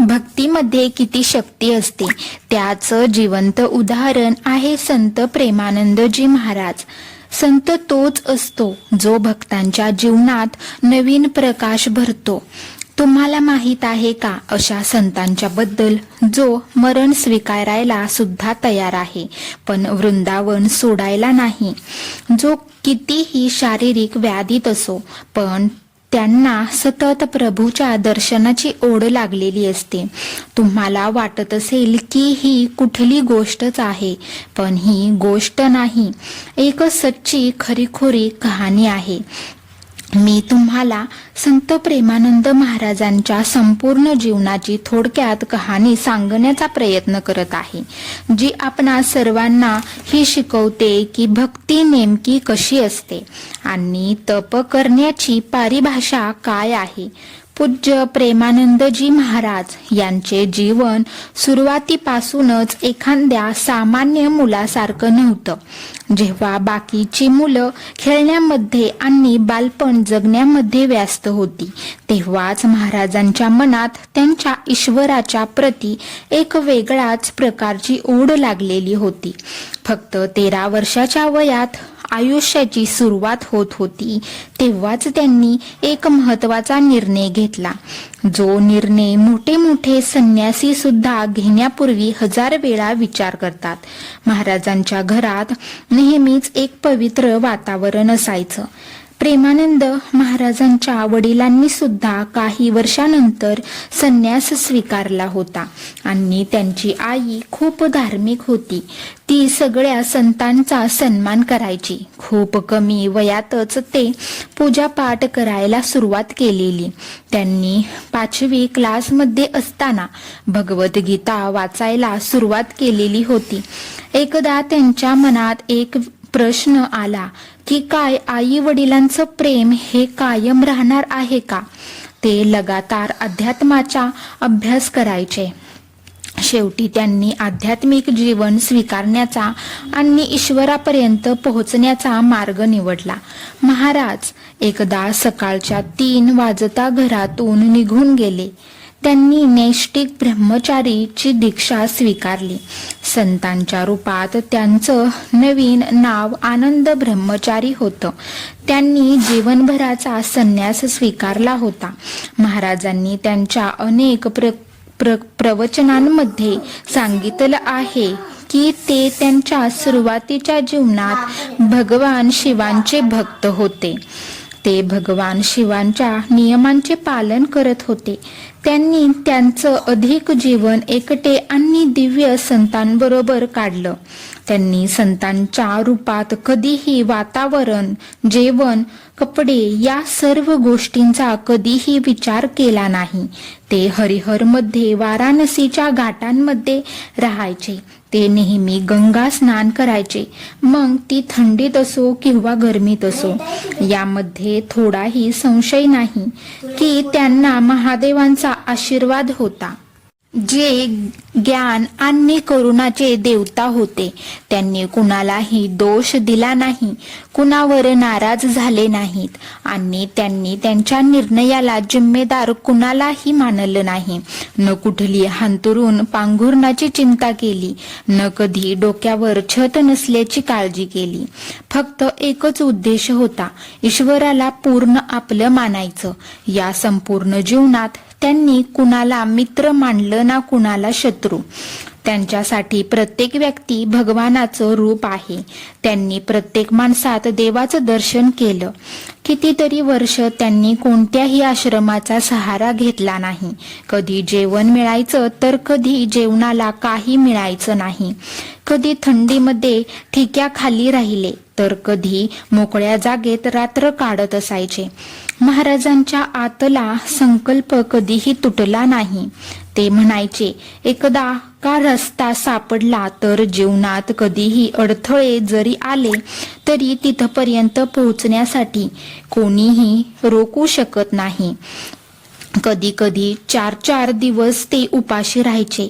भक्तीमध्ये किती शक्ती असते त्याचं जिवंत उदाहरण आहे संत प्रेमानंदजी महाराज. संत तोच असतो जो भक्तांच्या जीवनात नवीन प्रकाश भरतो. तुम्हाला माहित आहे का अशा संतांच्या बद्दल जो मरण स्वीकारायला सुद्धा तयार आहे पण वृंदावन सोडायला नाही. जो कितीही शारीरिक व्याधीत असो पण त्यांना सतत प्रभूच्या दर्शनाची ओढ लागलेली असते. तुम्हाला वाटत असेल की ही कुठली गोष्टच आहे पण ही गोष्ट नाही, एक सच्ची खरीखुरी कहाणी आहे. मी तुम्हाला संत प्रेमानंद महाराजांच्या संपूर्ण जीवनाची थोडक्यात कहाणी सांगण्याचा प्रयत्न करत आहे, जी आपणा सर्वांना ही शिकवते की भक्ती नेमकी कशी असते आणि तप करण्याची परिभाषा काय आहे. पूज्य प्रेमानंदजी महाराज यांचे जीवन सुरुवातीपासूनच एखाद्या सामान्य मुलासारखं नव्हतं. जेव्हा बाकीची मुलं खेळण्यामध्ये आणि बालपण जगण्यामध्ये व्यस्त होती तेव्हाच महाराजांच्या मनात त्यांच्या ईश्वराच्या प्रती एक वेगळाच प्रकारची ओढ लागलेली होती. फक्त 13 वर्षाच्या वयात आयुष्याची सुरुवात होत होती तेव्हाच त्यांनी एक महत्वाचा निर्णय घेतला, जो निर्णय मोठे मोठे संन्यासी सुद्धा घेण्यापूर्वी 1000 वेळा विचार करतात. महाराजांच्या घरात नेहमीच एक पवित्र वातावरण असायचं. प्रेमानंद महाराजांच्या वडिलांनी सुद्धा काही वर्षानंतर संन्यास स्वीकारला होता आणि त्यांची आई खूप धार्मिक होती. ती सगळ्या संतांचा सन्मान करायची. खूप कमी वयातच ते पूजापाठ करायला सुरुवात केलेली. त्यांनी 5वी क्लासमध्ये असताना भगवद्गीता वाचायला सुरुवात केलेली होती. एकदा त्यांच्या मनात एक प्रश्न आला की काय आई वडिलांचं प्रेम हे कायम राहणार आहे का. ते लगातार अध्यात्माचा अभ्यास करायचे. शेवटी त्यांनी आध्यात्मिक जीवन स्वीकारण्याचा आणि ईश्वरापर्यंत पोहोचण्याचा मार्ग निवडला. महाराज एकदा सकाळच्या 3 वाजता घरातून निघून गेले. त्यांनी नैष्ठिक ब्रह्मचारीची दीक्षा स्वीकारली. संतांच्या रूपात त्यांचं नवीन नाव आनंद ब्रह्मचारी होतं. त्यांनी जीवनभराचा संन्यास स्वीकारला होता. महाराजांनी त्यांच्या अनेक प्रवचनांमध्ये सांगितलं आहे की ते त्यांच्या सुरुवातीच्या जीवनात भगवान शिवांचे भक्त होते. ते भगवान शिवांच्या नियमांचे पालन करत होते. त्यांनी त्यांचं अधिक जीवन एकटे आणि दिव्य संतांबरोबर काढलं. त्यांनी संतांच्या रूपात कधीही वातावरण, जेवण, कपडे या सर्व गोष्टींचा कधीही विचार केला नाही. ते हरिहरमध्ये वाराणसीच्या घाटांमध्ये राहायचे. ते नेहमी गंगा स्नान करायचे, मग ती थंडीत असो किंवा गरमीत असो. यामध्ये थोडाही संशय नाही की त्यांना महादेवांचा आशीर्वाद होता, जे ज्ञान आणि करुणाचे देवता होते. त्यांनी कुणालाही दोष दिला नाही, कुणावर नाराज झाले नाहीत आणि त्यांनी त्यांच्या निर्णयाला जिम्मेदार कुणालाही मानलं नाही. न कुठली हांतरून पांघरुणाची चिंता केली, न कधी डोक्यावर छत नसल्याची काळजी केली. फक्त एकच उद्देश होता, ईश्वराला पूर्ण आपलं मानायचं. या संपूर्ण जीवनात त्यांनी कुणाला मित्र मानलं ना कुणाला शत्रू. त्यांच्यासाठी प्रत्येक व्यक्ती भगवानाचं रूप आहे. त्यांनी प्रत्येक माणसात देवाचं दर्शन केलं. कितीतरी वर्ष त्यांनी कोणत्याही आश्रमाचा सहारा घेतला नाही. कधी जेवण मिळायचं तर कधी जेवणाला काही मिळायचं नाही. कधी थंडीमध्ये ठिक्याखाली राहिले तर कधी मोकळ्या जागेत रात्र काढत असायचे. महाराजांच्या आतला संकल्प कधीही तुटला नाही. ते म्हणायचे, एकदा का रस्ता सापडला तर जीवनात कधीही अडथळे जरी आले तरी तिथपर्यंत पोहोचण्यासाठी कोणीही रोखू शकत नाही. कधी कधी 4-4 दिवस ते उपाशी राहायचे.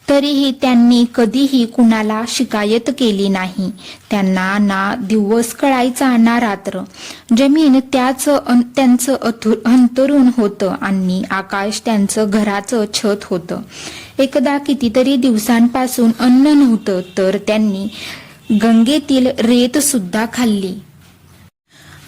तरीही त्यांनी कधीही कुणाला शिकायत केली नाही. त्यांना ना दिवस कळायचा ना रात्र. जमीन त्यांचं अंतरुण होतं आणि आकाश त्यांचं घराचं छत होतं. एकदा कितीतरी दिवसांपासून अन्न नव्हतं तर त्यांनी गंगेतील रेत सुद्धा खाल्ली.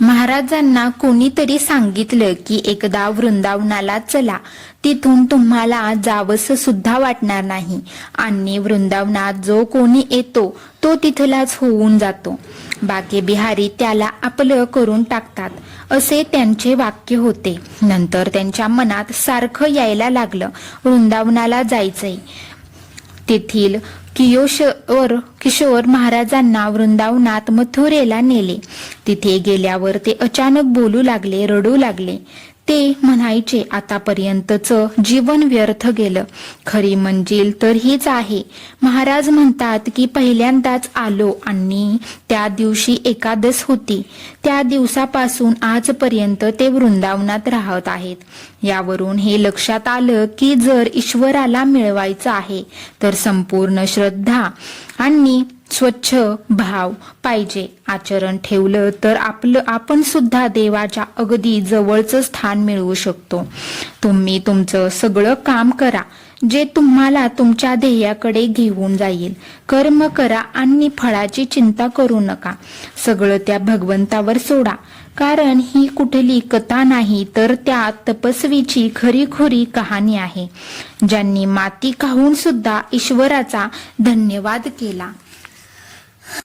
महाराजांना कोणीतरी सांगितलं की एकदा वृंदावनाला चला, तिथून तुम्हाला जावंस सुद्धा वाटणार नाही आणि वृंदावनात जो कोणी येतो तो तिथलाच होऊन जातो. बाके बिहारी त्याला आपलं करून टाकतात, असे त्यांचे वाक्य होते. नंतर त्यांच्या मनात सारखं यायला लागलं, वृंदावनाला जायचंय. तेथील किशोर महाराजांना वृंदावनात मथुरेला नेले. तिथे गेल्यावर ते अचानक बोलू लागले, रडू लागले. ते म्हणायचे, आतापर्यंतचं जीवन व्यर्थ गेलं. खरी मंजिल तर हीच आहे. महाराज म्हणतात की पहिल्यांदाच आलो आणि त्या दिवशी एकादश होती. त्या दिवसापासून आजपर्यंत ते वृंदावनात राहत आहेत. यावरून हे लक्षात आलं की जर ईश्वराला मिळवायचं आहे तर संपूर्ण श्रद्धा आणि स्वच्छ भाव पाहिजे. आचरण ठेवलं तर आपण सुद्धा देवाच्या अगदी जवळचं स्थान मिळवू शकतो. तुम्ही तुमचं सगळं काम करा जे तुम्हाला तुमच्या ध्येयाकडे घेऊन जाईल. कर्म करा आणि फळाची चिंता करू नका. सगळं त्या भगवंतावर सोडा. कारण ही कुठली कथा नाही तर त्या तपस्वीची खरी कहाणी आहे, ज्यांनी माती खाऊन सुद्धा ईश्वराचा धन्यवाद केला.